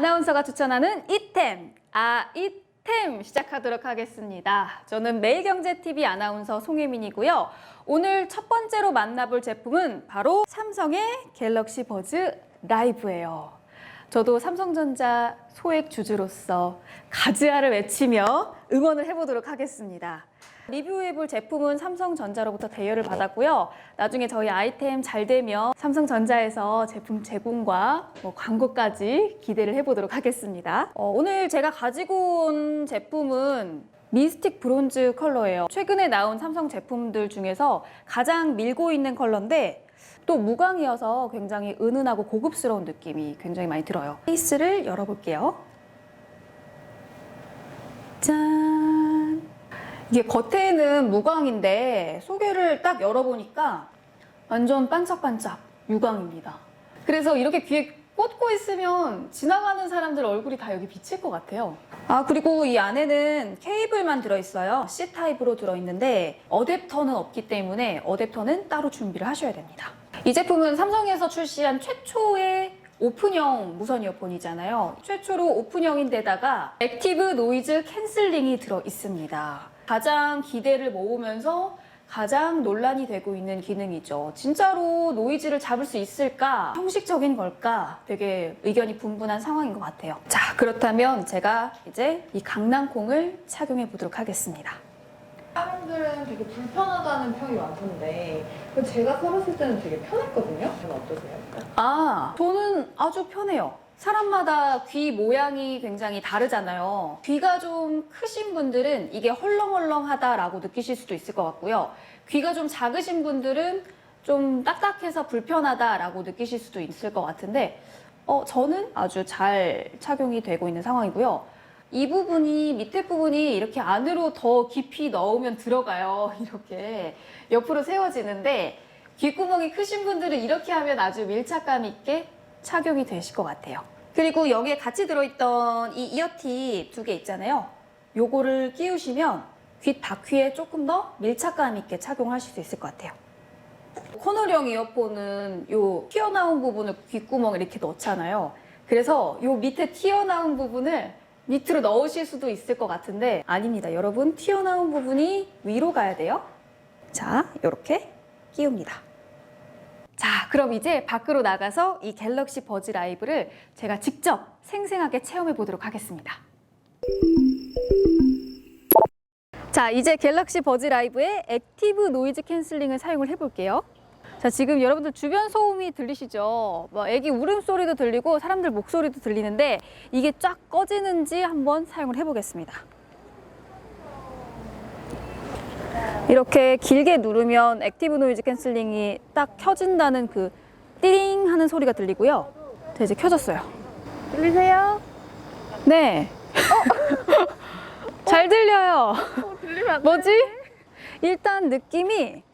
아나운서가 추천하는 이템, 이템 시작하도록 하겠습니다. 저는 매일경제TV 아나운서 송혜민이고요. 오늘 첫 번째로 만나볼 제품은 바로 삼성의 갤럭시 버즈 라이브예요. 저도 삼성전자 소액 주주로서 가즈아를 외치며 응원을 해보도록 하겠습니다. 리뷰해볼 제품은 삼성전자로부터 대여를 받았고요. 나중에 저희 아이템 잘 되면 삼성전자에서 제품 제공과 광고까지 기대를 해보도록 하겠습니다. 오늘 제가 가지고 온 제품은 미스틱 브론즈 컬러예요. 최근에 나온 삼성 제품들 중에서 가장 밀고 있는 컬러인데 또 무광이어서 굉장히 은은하고 고급스러운 느낌이 굉장히 많이 들어요. 케이스를 열어볼게요. 짠! 이게 겉에는 무광인데 소개를 딱 열어보니까 완전 반짝반짝 유광입니다. 그래서 이렇게 귀에 꽂고 있으면 지나가는 사람들 얼굴이 다 여기 비칠 것 같아요. 그리고 이 안에는 케이블만 들어있어요. C타입으로 들어있는데 어댑터는 없기 때문에 어댑터는 따로 준비를 하셔야 됩니다. 이 제품은 삼성에서 출시한 최초의 오픈형 무선 이어폰이잖아요. 최초로 오픈형인데다가 액티브 노이즈 캔슬링이 들어있습니다. 가장 기대를 모으면서 가장 논란이 되고 있는 기능이죠. 진짜로 노이즈를 잡을 수 있을까? 형식적인 걸까? 되게 의견이 분분한 상황인 것 같아요. 자, 그렇다면 제가 이제 이 강낭콩을 착용해 보도록 하겠습니다. 사람들은 되게 불편하다는 평이 많던데 제가 써봤을 때는 되게 편했거든요? 저는 어떠세요? 저는 아주 편해요. 사람마다 귀 모양이 굉장히 다르잖아요. 귀가 좀 크신 분들은 이게 헐렁헐렁하다라고 느끼실 수도 있을 것 같고요. 귀가 좀 작으신 분들은 좀 딱딱해서 불편하다라고 느끼실 수도 있을 것 같은데 저는 아주 잘 착용이 되고 있는 상황이고요. 이 부분이, 밑에 부분이 이렇게 안으로 더 깊이 넣으면 들어가요. 이렇게 옆으로 세워지는데 귓구멍이 크신 분들은 이렇게 하면 아주 밀착감 있게 착용이 되실 것 같아요. 그리고 여기에 같이 들어있던 이 이어팁 2개 있잖아요. 요거를 끼우시면 귀 바퀴에 조금 더 밀착감 있게 착용하실 수 있을 것 같아요. 코너형 이어폰은 요 튀어나온 부분을 귓구멍에 이렇게 넣잖아요. 그래서 요 밑에 튀어나온 부분을 밑으로 넣으실 수도 있을 것 같은데 아닙니다. 여러분, 튀어나온 부분이 위로 가야 돼요. 자, 이렇게 끼웁니다. 자, 그럼 이제 밖으로 나가서 이 갤럭시 버즈 라이브를 제가 직접 생생하게 체험해 보도록 하겠습니다. 자, 이제 갤럭시 버즈 라이브의 액티브 노이즈 캔슬링을 사용을 해볼게요. 자, 지금 여러분들 주변 소음이 들리시죠? 애기 울음소리도 들리고 사람들 목소리도 들리는데 이게 쫙 꺼지는지 한번 사용을 해보겠습니다. 이렇게 길게 누르면 액티브 노이즈 캔슬링이 딱 켜진다는 그 띠링 하는 소리가 들리고요. 자, 이제 켜졌어요. 들리세요? 네. 잘 들려요. 들리면 안 뭐지? 일단 느낌이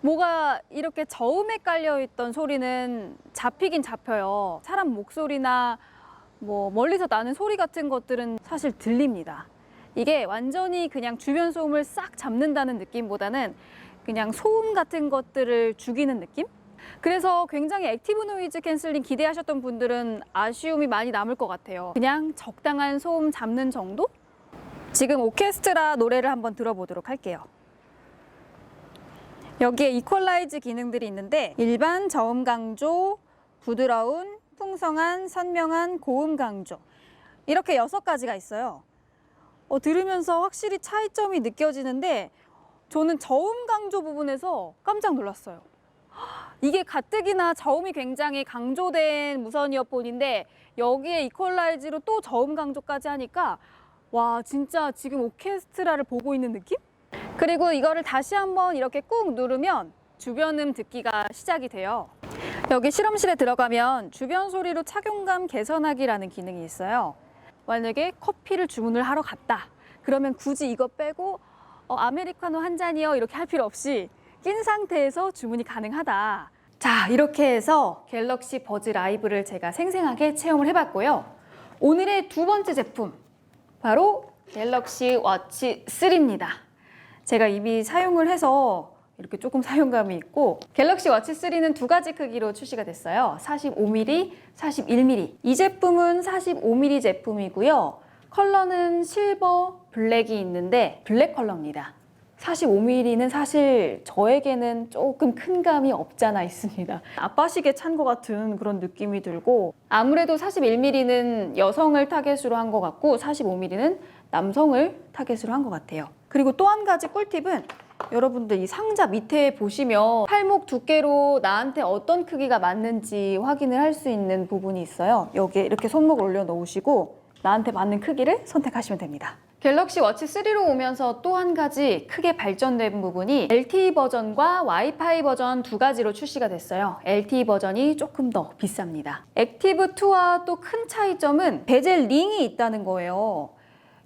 뭐가 이렇게 저음에 깔려있던 소리는 잡히긴 잡혀요. 사람 목소리나 멀리서 나는 소리 같은 것들은 사실 들립니다. 이게 완전히 그냥 주변 소음을 싹 잡는다는 느낌보다는 그냥 소음 같은 것들을 죽이는 느낌? 그래서 굉장히 액티브 노이즈 캔슬링 기대하셨던 분들은 아쉬움이 많이 남을 것 같아요. 그냥 적당한 소음 잡는 정도? 지금 오케스트라 노래를 한번 들어보도록 할게요. 여기에 이퀄라이즈 기능들이 있는데 일반, 저음 강조, 부드러운, 풍성한, 선명한, 고음 강조 이렇게 6가지가 있어요. 들으면서 확실히 차이점이 느껴지는데 저는 저음 강조 부분에서 깜짝 놀랐어요. 이게 가뜩이나 저음이 굉장히 강조된 무선 이어폰인데 여기에 이퀄라이즈로 또 저음 강조까지 하니까 와, 진짜 지금 오케스트라를 보고 있는 느낌? 그리고 이거를 다시 한번 이렇게 꾹 누르면 주변음 듣기가 시작이 돼요. 여기 실험실에 들어가면 주변 소리로 착용감 개선하기라는 기능이 있어요. 만약에 커피를 주문을 하러 갔다. 그러면 굳이 이거 빼고 아메리카노 한 잔이요 이렇게 할 필요 없이 낀 상태에서 주문이 가능하다. 자, 이렇게 해서 갤럭시 버즈 라이브를 제가 생생하게 체험을 해봤고요. 오늘의 두 번째 제품, 바로 갤럭시 워치 3입니다. 제가 이미 사용을 해서 이렇게 조금 사용감이 있고, 갤럭시 워치 3는 두 가지 크기로 출시가 됐어요. 45mm, 41mm. 이 제품은 45mm 제품이고요. 컬러는 실버, 블랙이 있는데 블랙 컬러입니다. 45mm는 사실 저에게는 조금 큰 감이 없잖아 있습니다. 아빠시계 찬 것 같은 그런 느낌이 들고, 아무래도 41mm는 여성을 타겟으로 한 것 같고 45mm는 남성을 타겟으로 한 것 같아요. 그리고 또 한 가지 꿀팁은, 여러분들 이 상자 밑에 보시면 팔목 두께로 나한테 어떤 크기가 맞는지 확인을 할 수 있는 부분이 있어요. 여기에 이렇게 손목을 올려놓으시고 나한테 맞는 크기를 선택하시면 됩니다. 갤럭시 워치 3로 오면서 또 한 가지 크게 발전된 부분이 LTE 버전과 와이파이 버전 두 가지로 출시가 됐어요. LTE 버전이 조금 더 비쌉니다. 액티브2와 또 큰 차이점은 베젤 링이 있다는 거예요.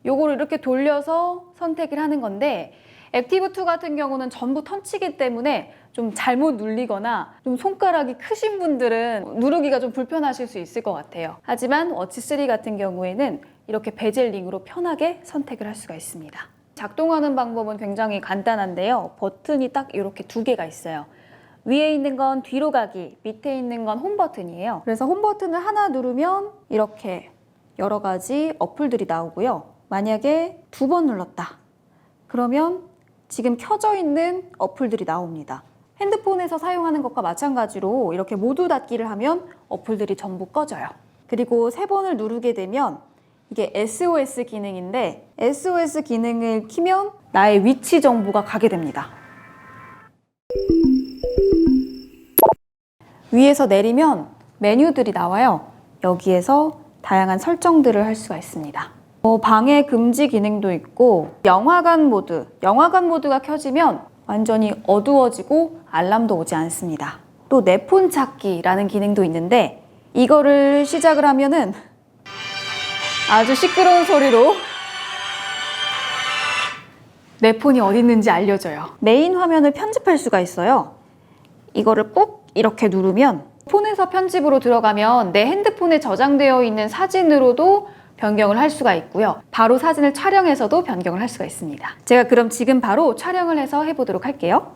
요거를 이렇게 돌려서 선택을 하는 건데, 액티브2 같은 경우는 전부 터치기 때문에 좀 잘못 눌리거나 좀 손가락이 크신 분들은 누르기가 좀 불편하실 수 있을 것 같아요. 하지만 워치 3 같은 경우에는 이렇게 베젤 링으로 편하게 선택을 할 수가 있습니다. 작동하는 방법은 굉장히 간단한데요. 버튼이 딱 이렇게 두 개가 있어요. 위에 있는 건 뒤로 가기, 밑에 있는 건 홈 버튼이에요. 그래서 홈 버튼을 하나 누르면 이렇게 여러 가지 어플들이 나오고요. 만약에 두 번 눌렀다 그러면 지금 켜져 있는 어플들이 나옵니다. 핸드폰에서 사용하는 것과 마찬가지로 이렇게 모두 닫기를 하면 어플들이 전부 꺼져요. 그리고 세 번을 누르게 되면 이게 SOS 기능인데, SOS 기능을 키면 나의 위치 정보가 가게 됩니다. 위에서 내리면 메뉴들이 나와요. 여기에서 다양한 설정들을 할 수가 있습니다. 방해 금지 기능도 있고, 영화관 모드가 켜지면 완전히 어두워지고 알람도 오지 않습니다. 또 내 폰 찾기라는 기능도 있는데, 이거를 시작을 하면은 아주 시끄러운 소리로 내 폰이 어디 있는지 알려줘요. 메인 화면을 편집할 수가 있어요. 이거를 꼭 이렇게 누르면 폰에서 편집으로 들어가면 내 핸드폰에 저장되어 있는 사진으로도 변경을 할 수가 있고요. 바로 사진을 촬영해서도 변경을 할 수가 있습니다. 제가 그럼 지금 바로 촬영을 해서 해보도록 할게요.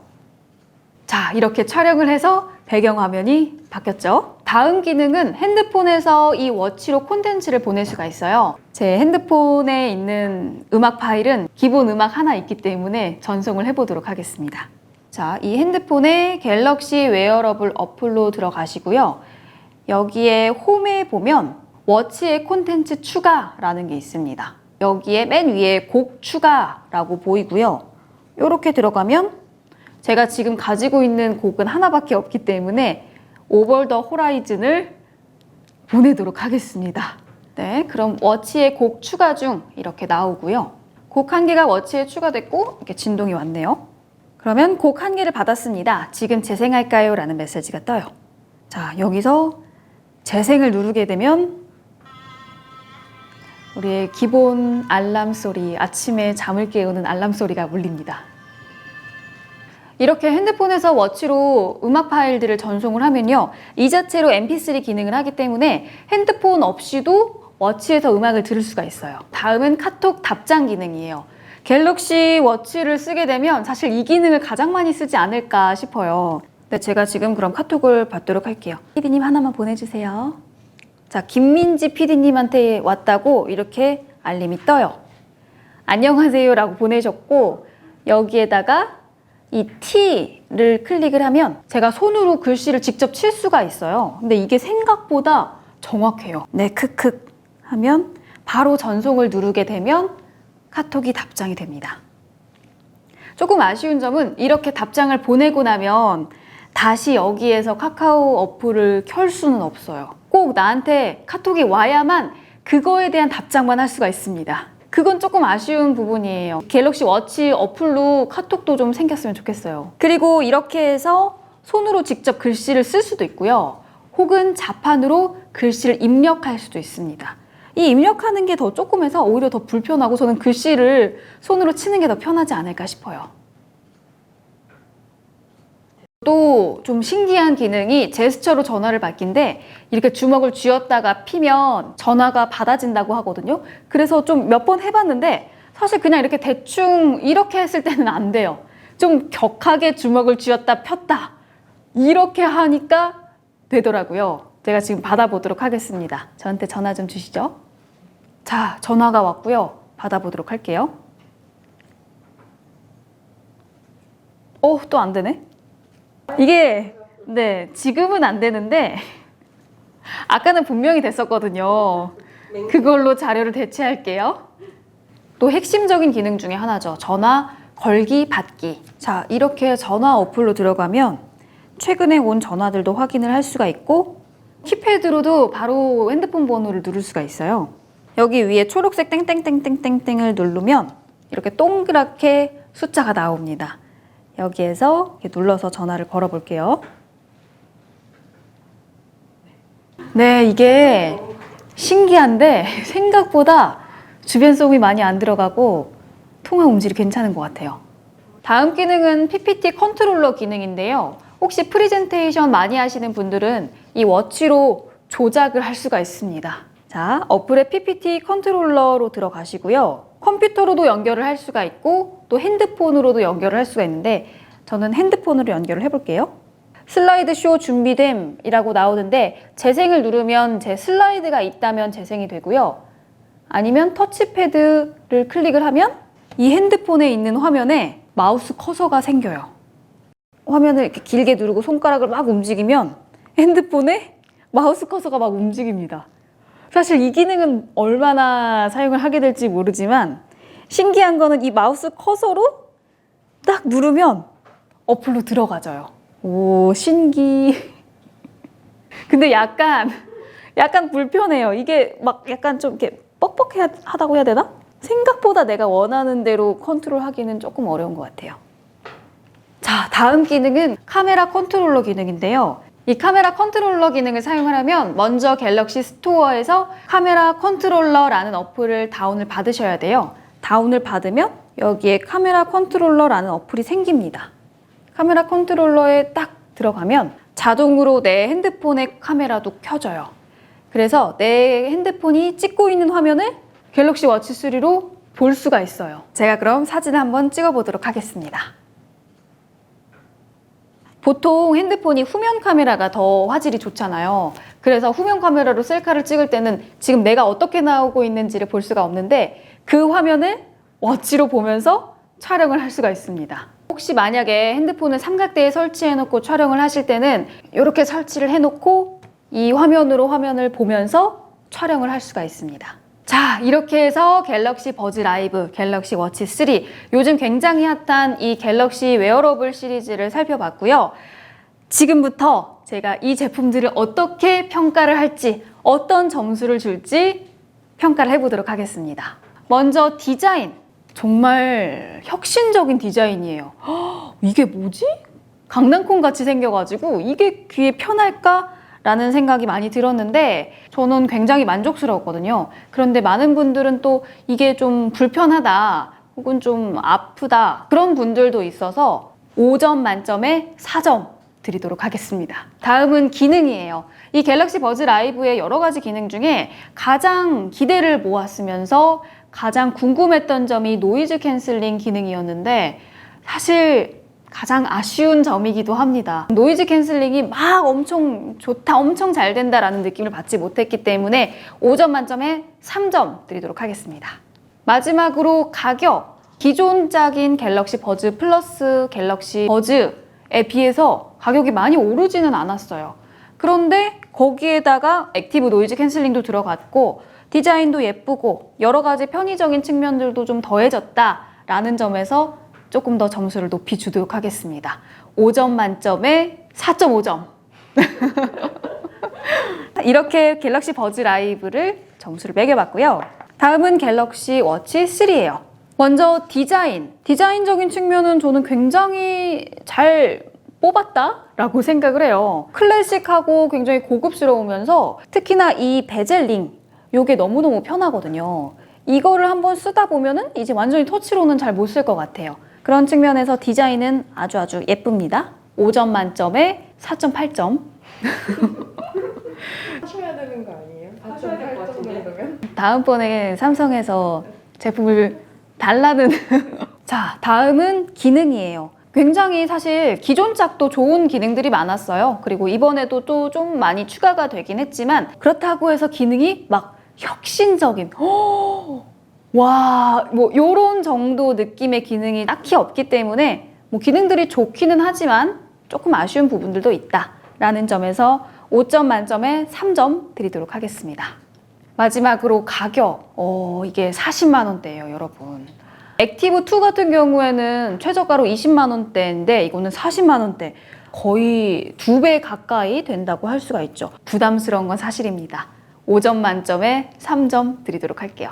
자, 이렇게 촬영을 해서 배경화면이 바뀌었죠? 다음 기능은 핸드폰에서 이 워치로 콘텐츠를 보낼 수가 있어요. 제 핸드폰에 있는 음악 파일은 기본 음악 하나 있기 때문에 전송을 해보도록 하겠습니다. 자, 이 핸드폰에 갤럭시 웨어러블 어플로 들어가시고요. 여기에 홈에 보면 워치의 콘텐츠 추가라는 게 있습니다. 여기에 맨 위에 곡 추가라고 보이고요. 이렇게 들어가면 제가 지금 가지고 있는 곡은 하나밖에 없기 때문에 오버 더 호라이즌을 보내도록 하겠습니다. 네, 그럼 워치의 곡 추가 중 이렇게 나오고요. 곡 한 개가 워치에 추가됐고 이렇게 진동이 왔네요. 그러면 곡 한 개를 받았습니다. 지금 재생할까요? 라는 메시지가 떠요. 자, 여기서 재생을 누르게 되면 우리의 기본 알람 소리, 아침에 잠을 깨우는 알람 소리가 울립니다. 이렇게 핸드폰에서 워치로 음악 파일들을 전송을 하면요, 이 자체로 mp3 기능을 하기 때문에 핸드폰 없이도 워치에서 음악을 들을 수가 있어요. 다음은 카톡 답장 기능이에요. 갤럭시 워치를 쓰게 되면 사실 이 기능을 가장 많이 쓰지 않을까 싶어요. 네, 제가 지금 그럼 카톡을 받도록 할게요. PD님 하나만 보내주세요. 자, 김민지 PD님한테 왔다고 이렇게 알림이 떠요. 안녕하세요 라고 보내셨고, 여기에다가 이 T를 클릭을 하면 제가 손으로 글씨를 직접 칠 수가 있어요. 근데 이게 생각보다 정확해요. 네, 크크 하면 바로 전송을 누르게 되면 카톡이 답장이 됩니다. 조금 아쉬운 점은 이렇게 답장을 보내고 나면 다시 여기에서 카카오 어플을 켤 수는 없어요. 꼭 나한테 카톡이 와야만 그거에 대한 답장만 할 수가 있습니다. 그건 조금 아쉬운 부분이에요. 갤럭시 워치 어플로 카톡도 좀 생겼으면 좋겠어요. 그리고 이렇게 해서 손으로 직접 글씨를 쓸 수도 있고요. 혹은 자판으로 글씨를 입력할 수도 있습니다. 이 입력하는 게 더 조금해서 오히려 더 불편하고 저는 글씨를 손으로 치는 게 더 편하지 않을까 싶어요. 또 좀 신기한 기능이 제스처로 전화를 받기인데, 이렇게 주먹을 쥐었다가 피면 전화가 받아진다고 하거든요. 그래서 좀 몇 번 해봤는데 사실 그냥 이렇게 대충 이렇게 했을 때는 안 돼요. 좀 격하게 주먹을 쥐었다 폈다 이렇게 하니까 되더라고요. 제가 지금 받아보도록 하겠습니다. 저한테 전화 좀 주시죠. 자, 전화가 왔고요. 받아보도록 할게요. 또 안 되네. 이게 네, 지금은 안 되는데 아까는 분명히 됐었거든요. 그걸로 자료를 대체할게요. 또 핵심적인 기능 중에 하나죠. 전화 걸기 받기. 자, 이렇게 전화 어플로 들어가면 최근에 온 전화들도 확인을 할 수가 있고 키패드로도 바로 핸드폰 번호를 누를 수가 있어요. 여기 위에 초록색 땡땡땡땡땡땡을 누르면 이렇게 동그랗게 숫자가 나옵니다. 여기에서 이렇게 눌러서 전화를 걸어 볼게요. 네, 이게 신기한데 생각보다 주변 소음이 많이 안 들어가고 통화 음질이 괜찮은 것 같아요. 다음 기능은 PPT 컨트롤러 기능인데요. 혹시 프레젠테이션 많이 하시는 분들은 이 워치로 조작을 할 수가 있습니다. 자, 어플의 PPT 컨트롤러로 들어가시고요. 컴퓨터로도 연결을 할 수가 있고 또 핸드폰으로도 연결을 할 수가 있는데 저는 핸드폰으로 연결을 해볼게요. 슬라이드 쇼 준비됨이라고 나오는데 재생을 누르면 제 슬라이드가 있다면 재생이 되고요. 아니면 터치패드를 클릭을 하면 이 핸드폰에 있는 화면에 마우스 커서가 생겨요. 화면을 이렇게 길게 누르고 손가락을 막 움직이면 핸드폰에 마우스 커서가 막 움직입니다. 사실 이 기능은 얼마나 사용을 하게 될지 모르지만 신기한 거는 이 마우스 커서로 딱 누르면 어플로 들어가져요. 오, 신기. 근데 약간 불편해요. 이게 막 약간 좀 이렇게 뻑뻑하다고 해야 되나? 생각보다 내가 원하는 대로 컨트롤하기는 조금 어려운 것 같아요. 자, 다음 기능은 카메라 컨트롤러 기능인데요. 이 카메라 컨트롤러 기능을 사용하려면 먼저 갤럭시 스토어에서 카메라 컨트롤러라는 어플을 다운을 받으셔야 돼요. 다운을 받으면 여기에 카메라 컨트롤러라는 어플이 생깁니다. 카메라 컨트롤러에 딱 들어가면 자동으로 내 핸드폰의 카메라도 켜져요. 그래서 내 핸드폰이 찍고 있는 화면을 갤럭시 워치 3로 볼 수가 있어요. 제가 그럼 사진을 한번 찍어 보도록 하겠습니다. 보통 핸드폰이 후면 카메라가 더 화질이 좋잖아요. 그래서 후면 카메라로 셀카를 찍을 때는 지금 내가 어떻게 나오고 있는지를 볼 수가 없는데 그 화면을 워치로 보면서 촬영을 할 수가 있습니다. 혹시 만약에 핸드폰을 삼각대에 설치해 놓고 촬영을 하실 때는 이렇게 설치를 해 놓고 이 화면으로 화면을 보면서 촬영을 할 수가 있습니다. 자, 이렇게 해서 갤럭시 버즈 라이브, 갤럭시 워치 3, 요즘 굉장히 핫한 이 갤럭시 웨어러블 시리즈를 살펴봤고요. 지금부터 제가 이 제품들을 어떻게 평가를 할지, 어떤 점수를 줄지 평가를 해보도록 하겠습니다. 먼저 디자인, 정말 혁신적인 디자인이에요. 이게 뭐지? 강낭콩 같이 생겨가지고 이게 귀에 편할까? 라는 생각이 많이 들었는데 저는 굉장히 만족스러웠거든요. 그런데 많은 분들은 또 이게 좀 불편하다 혹은 좀 아프다 그런 분들도 있어서 5점 만점에 4점 드리도록 하겠습니다. 다음은 기능이에요. 이 갤럭시 버즈 라이브의 여러 가지 기능 중에 가장 기대를 모았으면서 가장 궁금했던 점이 노이즈 캔슬링 기능이었는데 사실 가장 아쉬운 점이기도 합니다. 노이즈 캔슬링이 막 엄청 좋다, 엄청 잘 된다라는 느낌을 받지 못했기 때문에 5점 만점에 3점 드리도록 하겠습니다. 마지막으로 가격. 기존작인 갤럭시 버즈 플러스, 갤럭시 버즈에 비해서 가격이 많이 오르지는 않았어요. 그런데 거기에다가 액티브 노이즈 캔슬링도 들어갔고 디자인도 예쁘고 여러 가지 편의적인 측면들도 좀 더해졌다라는 점에서 조금 더 점수를 높이 주도록 하겠습니다. 5점 만점에 4.5점. 이렇게 갤럭시 버즈 라이브를 점수를 매겨봤고요. 다음은 갤럭시 워치 3예요. 먼저 디자인. 디자인적인 측면은 저는 굉장히 잘 뽑았다라고 생각을 해요. 클래식하고 굉장히 고급스러우면서 특히나 이 베젤링, 이게 너무너무 편하거든요. 이거를 한번 쓰다 보면은 이제 완전히 터치로는 잘 못 쓸 것 같아요. 그런 측면에서 디자인은 아주 예쁩니다. 5점 만점에 4.8점. 하셔야 되는 거 아니에요? 4.8 정도면? 다음번에 삼성에서 제품을 달라는 자, 다음은 기능이에요. 굉장히 사실 기존 짝도 좋은 기능들이 많았어요. 그리고 이번에도 또 좀 많이 추가가 되긴 했지만 그렇다고 해서 기능이 막 혁신적인 와, 뭐 요런 정도 느낌의 기능이 딱히 없기 때문에 뭐 기능들이 좋기는 하지만 조금 아쉬운 부분들도 있다라는 점에서 5점 만점에 3점 드리도록 하겠습니다. 마지막으로 가격. 이게 40만 원대예요, 여러분. 액티브 2 같은 경우에는 최저가로 20만 원대인데 이거는 40만 원대. 거의 2배 가까이 된다고 할 수가 있죠. 부담스러운 건 사실입니다. 5점 만점에 3점 드리도록 할게요.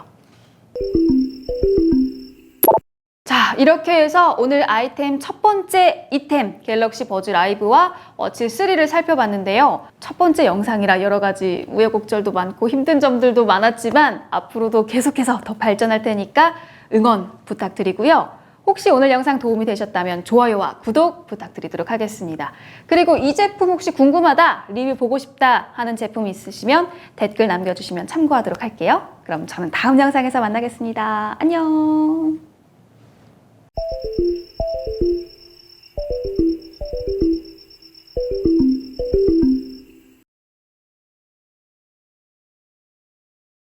자, 이렇게 해서 오늘 아이템 첫 번째 이템 갤럭시 버즈 라이브와 워치 3를 살펴봤는데요. 첫 번째 영상이라 여러 가지 우여곡절도 많고 힘든 점들도 많았지만 앞으로도 계속해서 더 발전할 테니까 응원 부탁드리고요. 혹시 오늘 영상 도움이 되셨다면 좋아요와 구독 부탁드리도록 하겠습니다. 그리고 이 제품 혹시 궁금하다, 리뷰 보고 싶다 하는 제품 있으시면 댓글 남겨주시면 참고하도록 할게요. 그럼 저는 다음 영상에서 만나겠습니다. 안녕.